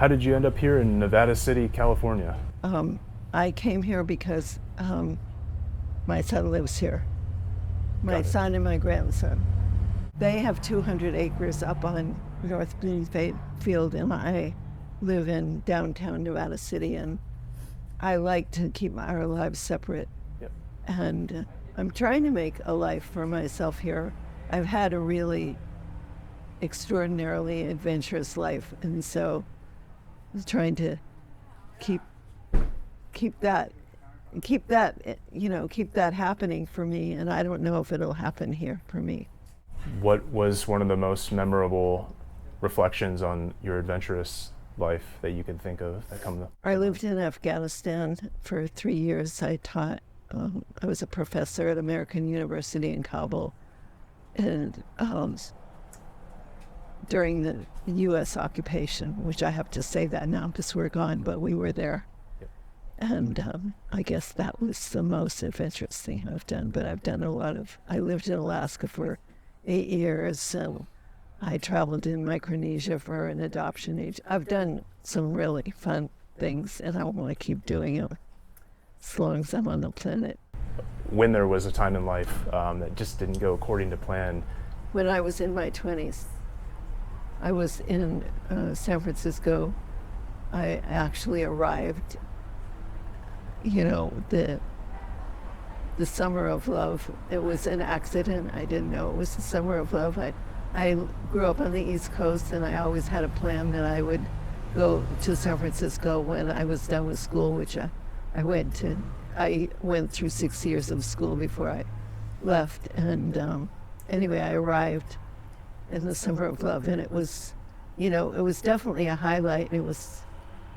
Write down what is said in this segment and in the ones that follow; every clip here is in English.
How did you end up here in Nevada City, California? I came here because my son lives here. My Got it. son and my grandson. They have 200 acres up on North Bloomfield, and I live in downtown Nevada City, and I like to keep our lives separate. Yep. And I'm trying to make a life for myself here. I've had a really extraordinarily adventurous life, and so I'm trying to keep keep that keep that happening for me, and I don't know if it'll happen here for me. What was one of the most memorable reflections on your adventurous life that you can think of that come to I mind? lived in Afghanistan for 3 years. I taught. I was a professor at American University in Kabul, and during the U.S. occupation, which I have to say that now because we're gone, but we were there. Yep. And I guess that was the most adventurous thing I've done. But I've done a lot of. I lived in Alaska for 8 years. So I traveled in Micronesia for an adoption age. I've done some really fun things, and I want to keep doing it as long as I'm on the planet. When there was a time in life that just didn't go according to plan. When I was in my 20s, I was in San Francisco. I actually arrived, the summer of love. It was an accident. I didn't know it was the summer of love. I grew up on the East Coast, and I always had a plan that I would go to San Francisco when I was done with school, which I went to. I went through 6 years of school before I left. And anyway, I arrived in the summer of love, and it was definitely a highlight. It was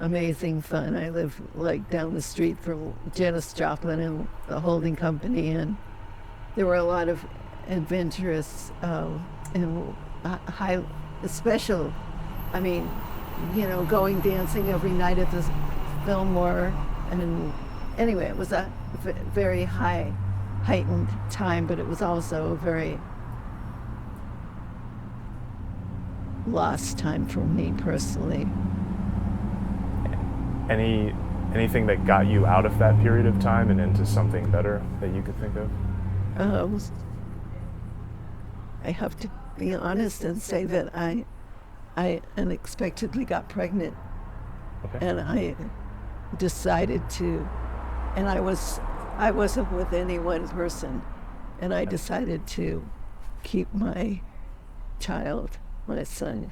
amazing fun. I live like down the street from Janis Joplin and the holding company, and there were a lot of adventurous and high, special. I mean, going dancing every night at the Fillmore, and anyway, it was a very heightened time, but it was also a very lost time for me personally. Anything that got you out of that period of time and into something better that you could think of? Um, I have to be honest and say that I unexpectedly got pregnant, Okay. and I decided to, and I wasn't with any one person, and I decided to keep my child, my son,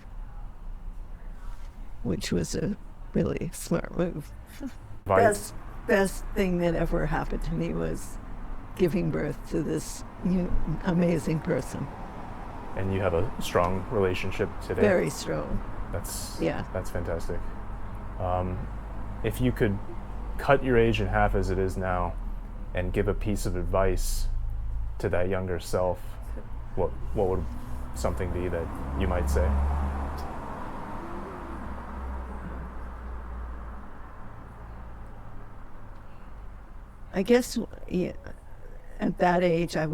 which was a really smart move. Best thing that ever happened to me was giving birth to this amazing person. And you have a strong relationship today? Very strong. Yeah. That's fantastic. If you could cut your age in half as it is now and give a piece of advice to that younger self, what would something be that you might say? I guess at that age, I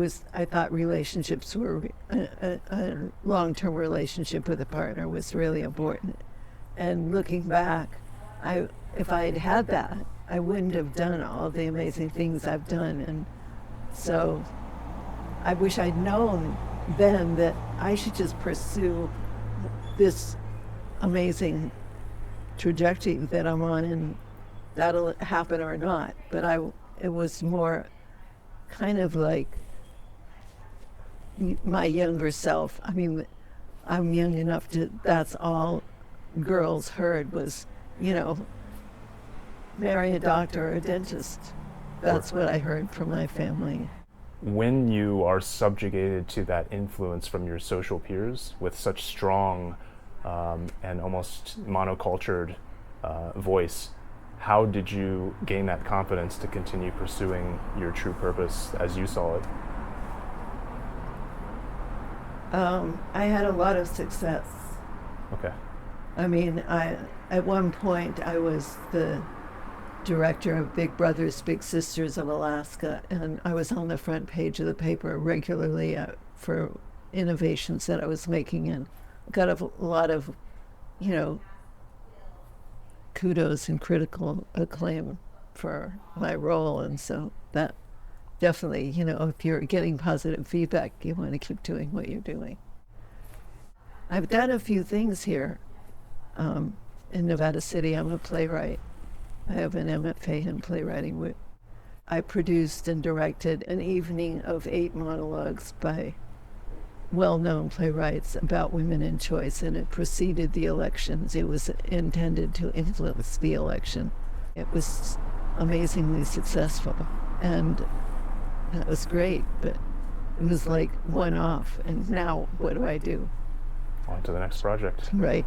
thought relationships were a long-term relationship with a partner was really important. And looking back, if I had had that, I wouldn't have done all the amazing things I've done. And so I wish I'd known then that I should just pursue this amazing trajectory that I'm on, and that'll happen or not. But it was more kind of like my younger self. I mean, I'm young enough that's all girls heard was, marry a doctor or a dentist. That's what I heard from my family. When you are subjugated to that influence from your social peers with such strong and almost monocultured voice, how did you gain that confidence to continue pursuing your true purpose as you saw it? I had a lot of success. Okay. I mean, at one point I was the director of Big Brothers Big Sisters of Alaska, and I was on the front page of the paper regularly for innovations that I was making, and got a lot of kudos and critical acclaim for my role. And so that definitely, if you're getting positive feedback, you want to keep doing what you're doing. I've done a few things here in Nevada City. I'm a playwright. I have an MFA in playwriting. I produced and directed an evening of 8 monologues by well-known playwrights about women in choice, and it preceded the elections. It was intended to influence the election. It was amazingly successful, and that was great, but it was like one-off, and now what do I do? On to the next project. Right.